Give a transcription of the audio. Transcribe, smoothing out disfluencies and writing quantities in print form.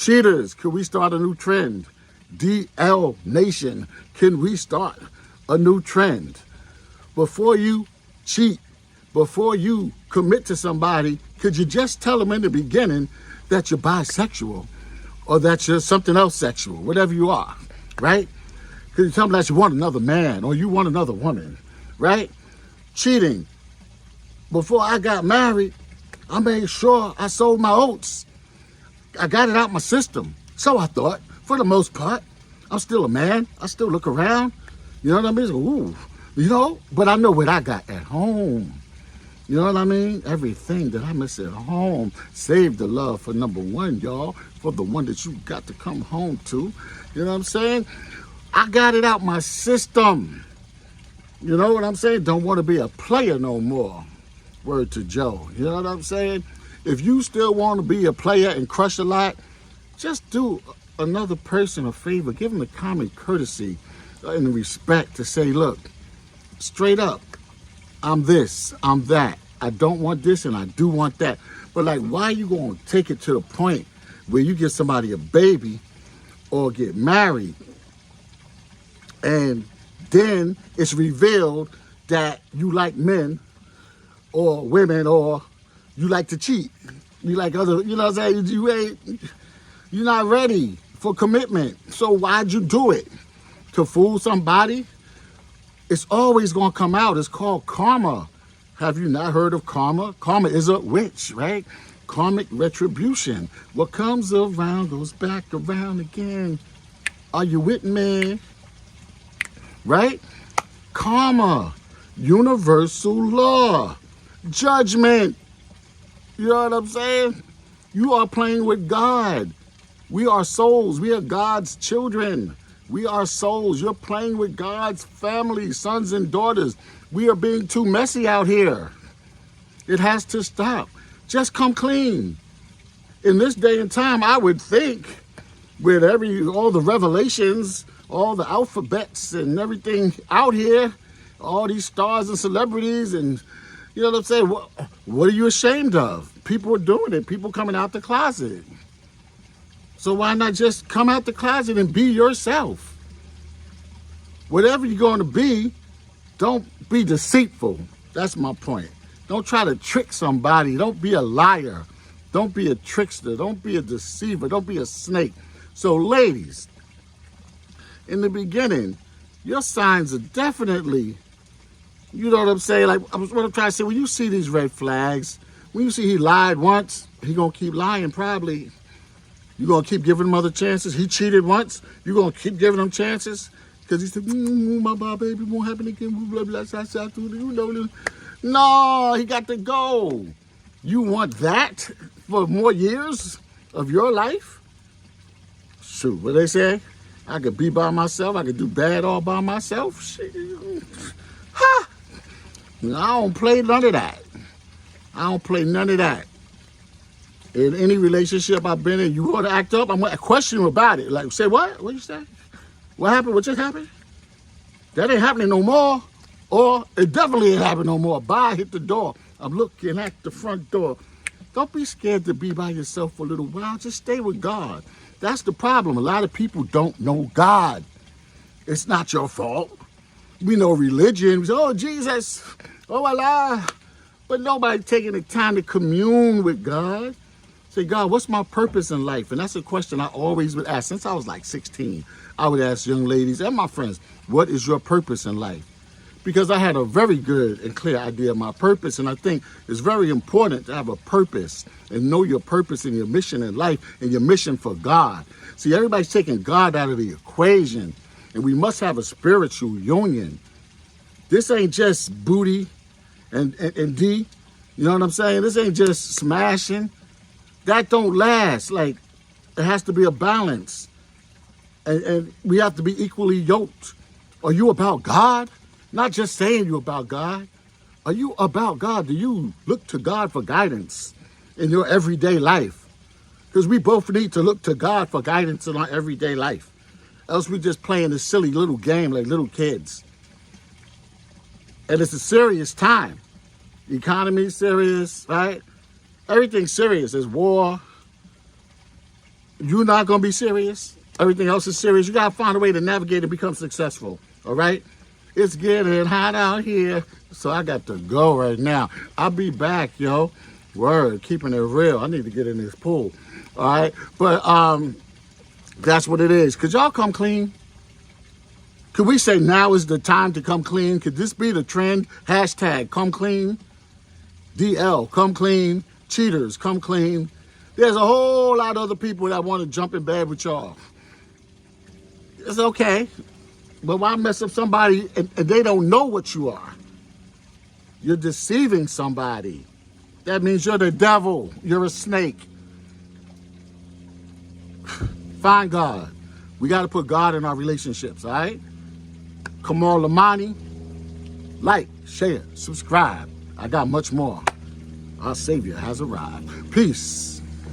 Cheaters, can we start a new trend? DL Nation, can we start a new trend? Before you cheat, before you commit to somebody, could you just tell them in the beginning that you're bisexual or that you're something else sexual, whatever you are, right? Could you tell them that you want another man or you want another woman, right? Cheating. Before I got married, I made sure I sold my oats. I got it out my system. So I thought, for the most part, I'm still a man. I still look around. You know what I mean? Ooh, you know, but I know what I got at home. You know what I mean? Everything that I miss at home. Save the love for number one, y'all. For the one that you got to come home to. You know what I'm saying? I got it out my system. You know what I'm saying? Don't want to be a player no more. Word to Joe. You know what I'm saying? If you still want to be a player and crush a lot, just do another person a favor. Give them the common courtesy and the respect to say, look, straight up, I'm this, I'm that. I don't want this and I do want that. But like, why are you going to take it to the point where you give somebody a baby or get married and then it's revealed that you like men or women or you like to cheat. You like other, you know what I'm saying? You're not ready for commitment. So why'd you do it? To fool somebody? It's always going to come out. It's called karma. Have you not heard of karma? Karma is a witch, right? Karmic retribution. What comes around goes back around again. Are you with me? Right? Karma. Universal law. Judgment. You know what I'm saying? You are playing with God. We are souls. We are God's children. We are souls. You're playing with God's family, sons and daughters. We are being too messy out here. It has to stop. Just come clean. In this day and time, I would think with all the revelations, all the alphabets and everything out here, all these stars and celebrities and you know what I'm saying? What are you ashamed of? People are doing it. People coming out the closet. So why not just come out the closet and be yourself? Whatever you're going to be, don't be deceitful. That's my point. Don't try to trick somebody. Don't be a liar. Don't be a trickster. Don't be a deceiver. Don't be a snake. So ladies, in the beginning, your signs are definitely, you know what I'm saying? Like, what I'm trying to say, when you see these red flags, when you see he lied once, he gonna keep lying probably. You gonna keep giving him other chances. He cheated once, you gonna keep giving him chances? Because he said, my baby won't happen again, blah, blah, blah, blah, you know. No, he got to go. You want that for more years of your life? Shoot, what they say? I could be by myself, I could do bad all by myself. Shit. Ha! I don't play none of that. I don't play none of that. In any relationship I've been in, you want to act up, I'm going to question you about it. Like, say what? What you say? What happened? What just happened? That ain't happening no more. Or it definitely ain't happening no more. Bye, hit the door. I'm looking at the front door. Don't be scared to be by yourself for a little while. Just stay with God. That's the problem. A lot of people don't know God. It's not your fault. We know religion. We say, oh, Jesus. Oh, Allah. But nobody taking the time to commune with God. Say, God, what's my purpose in life? And that's a question I always would ask. Since I was like 16, I would ask young ladies and my friends, what is your purpose in life? Because I had a very good and clear idea of my purpose. And I think it's very important to have a purpose and know your purpose and your mission in life and your mission for God. See, everybody's taking God out of the equation. And we must have a spiritual union. This ain't just booty and D. You know what I'm saying? This ain't just smashing. That don't last. Like, it has to be a balance. And we have to be equally yoked. Are you about God? Not just saying you about God. Are you about God? Do you look to God for guidance in your everyday life? Because we both need to look to God for guidance in our everyday life. Else we just playing this silly little game like little kids. And it's a serious time. The economy's serious, right? Everything's serious. There's war. you're not going to be serious. Everything else is serious. You got to find a way to navigate and become successful. All right? It's getting hot out here. So I got to go right now. I'll be back, yo. Word. Keeping it real. I need to get in this pool. All right? But that's what it is. Could y'all come clean? Could we say now is the time to come clean? Could this be the trend? Hashtag come clean. DL, come clean. Cheaters, come clean. There's a whole lot of other people that want to jump in bed with y'all. It's okay. But why mess up somebody and they don't know what you are? You're deceiving somebody. That means you're the devil. You're a snake. Find God. We got to put God in our relationships, all right? Kamal, Imani, like, share, subscribe. I got much more. Our Savior has arrived. Peace.